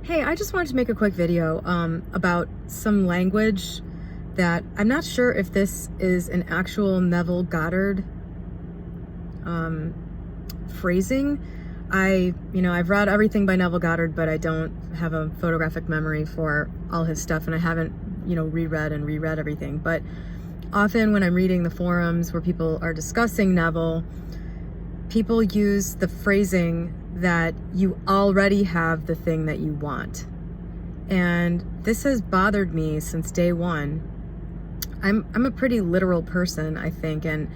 Hey, I just wanted to make a quick video about some language that I'm not sure if this is an actual Neville Goddard phrasing. I've read everything by Neville Goddard, but I don't have a photographic memory for all his stuff, and I haven't, reread everything. But often when I'm reading the forums where people are discussing Neville, people use the phrasing that you already have the thing that you want. And this has bothered me since day one. I'm a pretty literal person, I think, and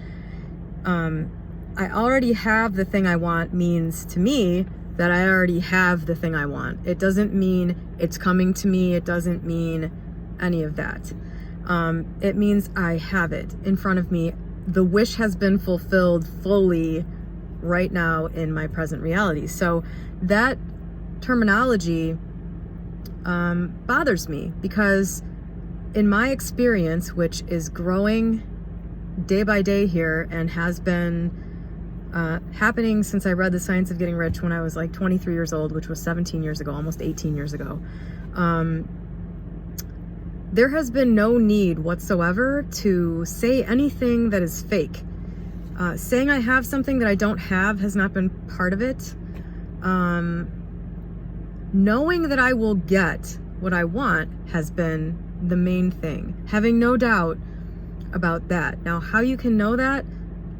I already have the thing I want means to me that I already have the thing I want. It doesn't mean it's coming to me. It doesn't mean any of that. It means I have it in front of me. The wish has been fulfilled fully right now in my present reality. So that terminology bothers me because in my experience, which is growing day by day here and has been happening since I read The Science of Getting Rich when I was like 23 years old, which was 17 years ago, almost 18 years ago, there has been no need whatsoever to say anything that is fake. Saying I have something that I don't have has not been part of it. Knowing that I will get what I want has been the main thing. Having no doubt about that. Now, how you can know that,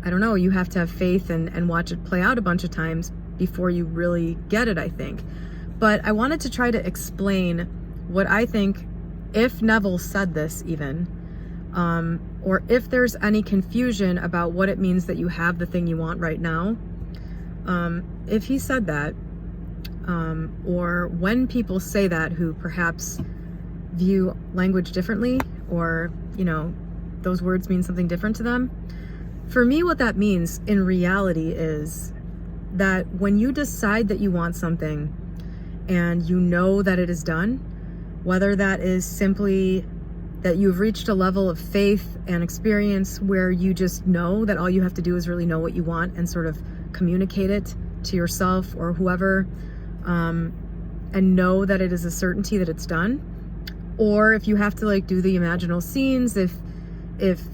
I don't know. You have to have faith and watch it play out a bunch of times before you really get it, I think. But I wanted to try to explain what I think, if Neville said this even, or if there's any confusion about what it means that you have the thing you want right now. If he said that, or when people say that who perhaps view language differently, or, those words mean something different to them. For me, what that means in reality is that when you decide that you want something and you know that it is done, whether that is simply that you've reached a level of faith and experience where you just know that all you have to do is really know what you want and sort of communicate it to yourself or whoever, and know that it is a certainty that it's done. Or if you have to do the imaginal scenes, if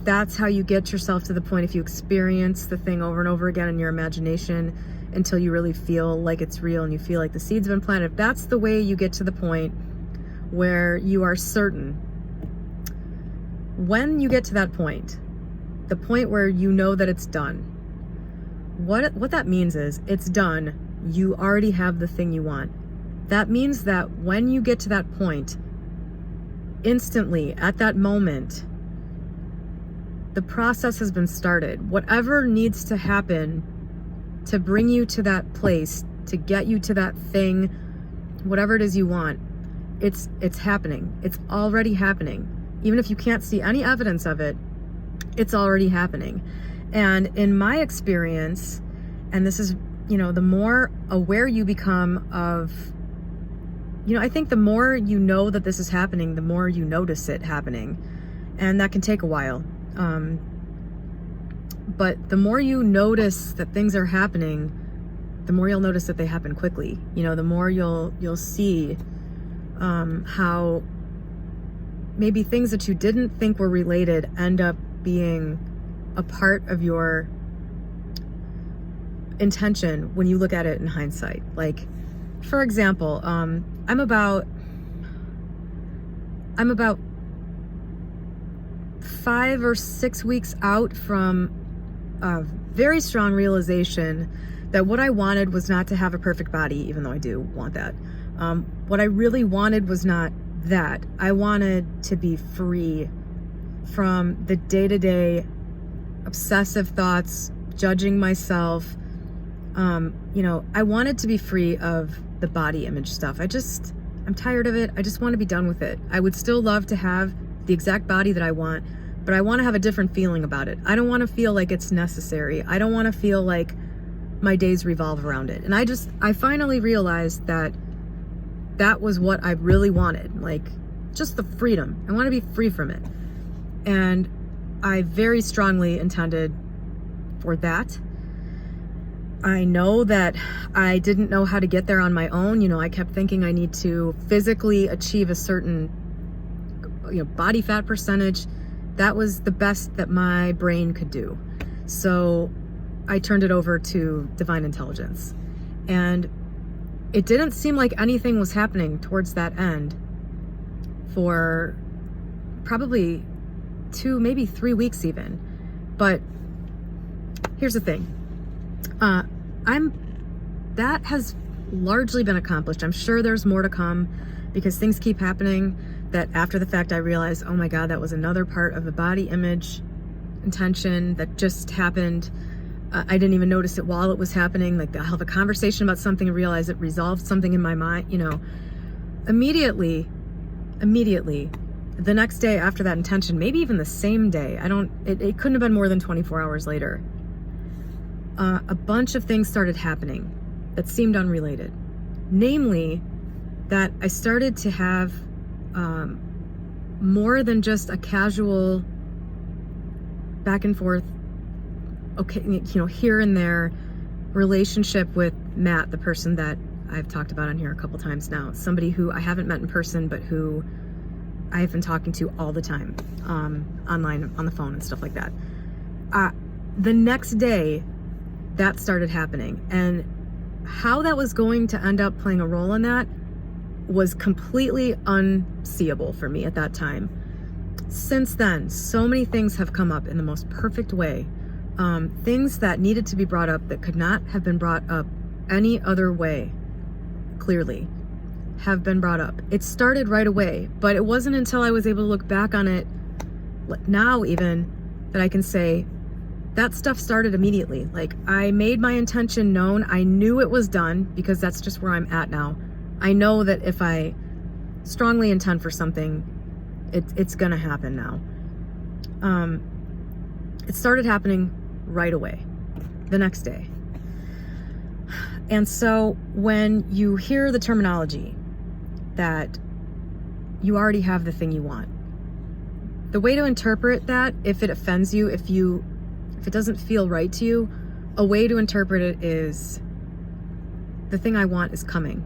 that's how you get yourself to the point, if you experience the thing over and over again in your imagination until you really feel like it's real and you feel like the seeds have been planted, if that's the way you get to the point where you are certain, when you get to that point, the point where you know that it's done, what that means is it's done. You already have the thing you want. That means that when you get to that point, instantly at that moment, the process has been started. Whatever needs to happen to bring you to that place, to get you to that thing, whatever it is you want, it's happening. It's already happening. Even if you can't see any evidence of it, it's already happening. And in my experience, and this is, the more aware you become of, I think the more you know that this is happening, the more you notice it happening. And that can take a while. But the more you notice that things are happening, the more you'll notice that they happen quickly. The more you'll see how maybe things that you didn't think were related end up being a part of your intention when you look at it in hindsight. Like, for example, I'm about 5 or 6 weeks out from a very strong realization that what I wanted was not to have a perfect body, even though I do want that. What I really wanted was not that. I wanted to be free from the day-to-day obsessive thoughts, judging myself. I wanted to be free of the body image stuff. I'm tired of it. I just want to be done with it. I would still love to have the exact body that I want, but I want to have a different feeling about it. I don't want to feel like it's necessary. I don't want to feel like my days revolve around it. And I finally realized that was what I really wanted, just the freedom. I want to be free from it. And I very strongly intended for that. I know that I didn't know how to get there on my own. You know, I kept thinking I need to physically achieve a certain, body fat percentage. That was the best that my brain could do. So I turned it over to divine intelligence. And it didn't seem like anything was happening towards that end for probably 2, maybe 3 weeks even. But here's the thing. That has largely been accomplished. I'm sure there's more to come because things keep happening that after the fact I realized, oh my God, that was another part of the body image intention that just happened. I didn't even notice it while it was happening. Like I'll have a conversation about something and realize it resolved something in my mind, immediately, the next day after that intention, maybe even the same day, it couldn't have been more than 24 hours later. A bunch of things started happening that seemed unrelated. Namely, that I started to have more than just a casual back and forth, here and there relationship with Matt, the person that I've talked about on here a couple times now. Somebody who I haven't met in person, but who I've been talking to all the time, online, on the phone and stuff like that. The next day, that started happening. And how that was going to end up playing a role in that was completely unseeable for me at that time. Since then, so many things have come up in the most perfect way. Things that needed to be brought up that could not have been brought up any other way, clearly, have been brought up. It started right away, but it wasn't until I was able to look back on it now even that I can say, that stuff started immediately. Like, I made my intention known. I knew it was done because that's just where I'm at now. I know that if I strongly intend for something, it's gonna happen now. It started happening right away, the next day. And so when you hear the terminology that you already have the thing you want, the way to interpret that, if it offends you, if it doesn't feel right to you, a way to interpret it is, the thing I want is coming.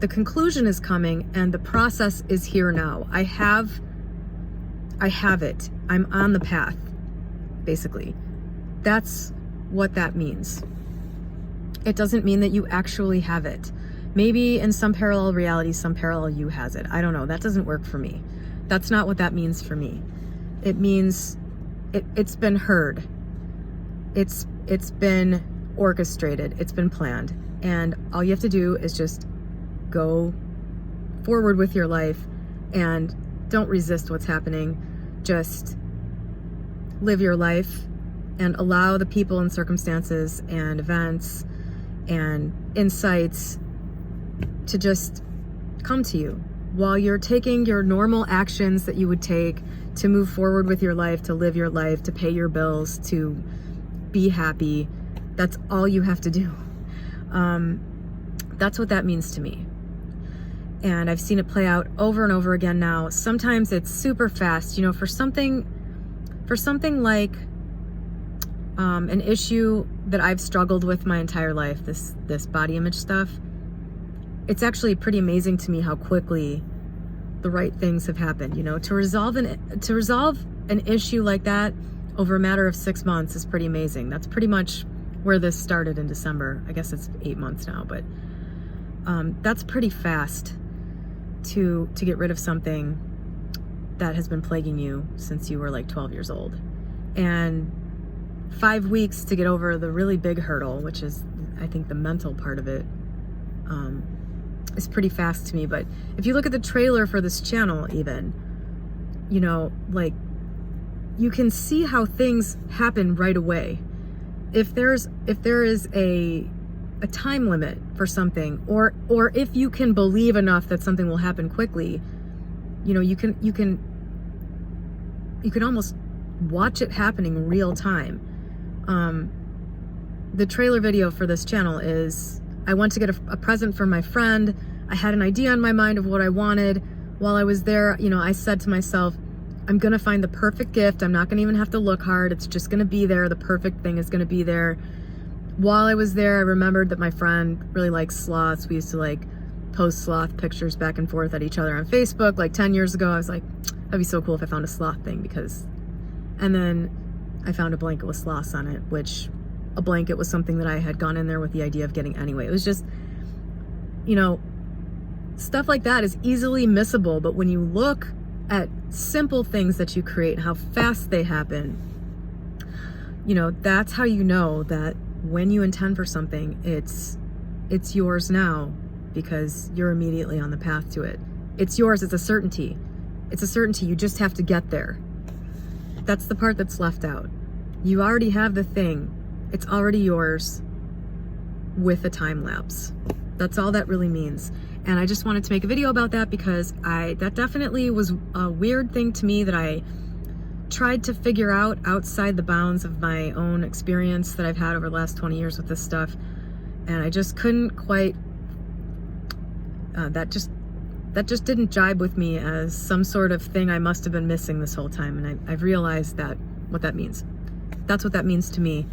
The conclusion is coming and the process is here now. I have it. I'm on the path, basically. That's what that means. It doesn't mean that you actually have it. Maybe in some parallel reality, some parallel you has it. I don't know. That doesn't work for me. That's not what that means for me. It means it's been heard. It's been orchestrated. It's been planned. And all you have to do is just go forward with your life and don't resist what's happening. Just live your life and allow the people and circumstances and events and insights to just come to you while you're taking your normal actions that you would take to move forward with your life, to live your life, to pay your bills, to be happy. That's all you have to do. That's what that means to me. And I've seen it play out over and over again now. Sometimes it's super fast, for something like an issue that I've struggled with my entire life, this body image stuff. It's actually pretty amazing to me how quickly the right things have happened. To resolve an issue like that over a matter of 6 months is pretty amazing. That's pretty much where this started in December. I guess it's 8 months now, but that's pretty fast to get rid of something that has been plaguing you since you were like 12 years old. And 5 weeks to get over the really big hurdle, which is, I think, the mental part of it, is pretty fast to me. But if you look at the trailer for this channel even, you can see how things happen right away. If there is a time limit for something, or if you can believe enough that something will happen quickly, you can almost watch it happening real time. The trailer video for this channel is, I went to get a present for my friend. I had an idea in my mind of what I wanted. While I was there, I said to myself, I'm gonna find the perfect gift. I'm not gonna even have to look hard. It's just gonna be there. The perfect thing is gonna be there. while I was there, I remembered that my friend really likes sloths. We used to like post sloth pictures back and forth at each other on Facebook. Like 10 years ago, I was like, that'd be so cool if I found a sloth thing and then I found a blanket with sloths on it, which a blanket was something that I had gone in there with the idea of getting anyway. It was just, stuff like that is easily missable, but when you look at simple things that you create, how fast they happen, that's how you know that when you intend for something, it's yours now because you're immediately on the path to it. It's yours, it's a certainty. It's a certainty, you just have to get there. That's the part that's left out. You already have the thing. It's already yours with a time lapse. That's all that really means. And I just wanted to make a video about that because that definitely was a weird thing to me that I tried to figure out outside the bounds of my own experience that I've had over the last 20 years with this stuff. And I just couldn't quite, that just didn't jibe with me as some sort of thing I must have been missing this whole time. And I've realized what that means. That's what that means to me.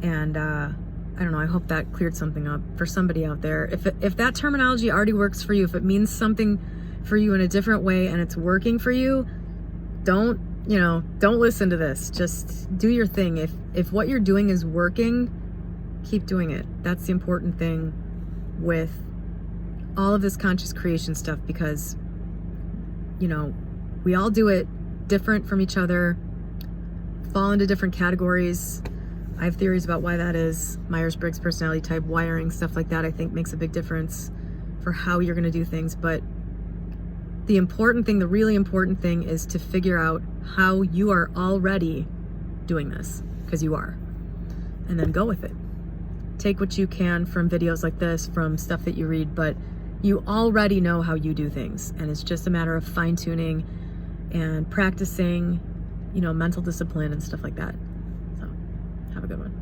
And I don't know, I hope that cleared something up for somebody out there. If that terminology already works for you, if it means something for you in a different way and it's working for you, don't listen to this. Just do your thing. If what you're doing is working, keep doing it. That's the important thing with all of this conscious creation stuff, because we all do it different from each other, fall into different categories. I have theories about why that is. Myers-Briggs personality type, wiring, stuff like that, I think makes a big difference for how you're going to do things. But the important thing, the really important thing, is to figure out how you are already doing this, because you are, and then go with it. Take what you can from videos like this, from stuff that you read, but you already know how you do things, and it's just a matter of fine-tuning and practicing, mental discipline and stuff like that. So, have a good one.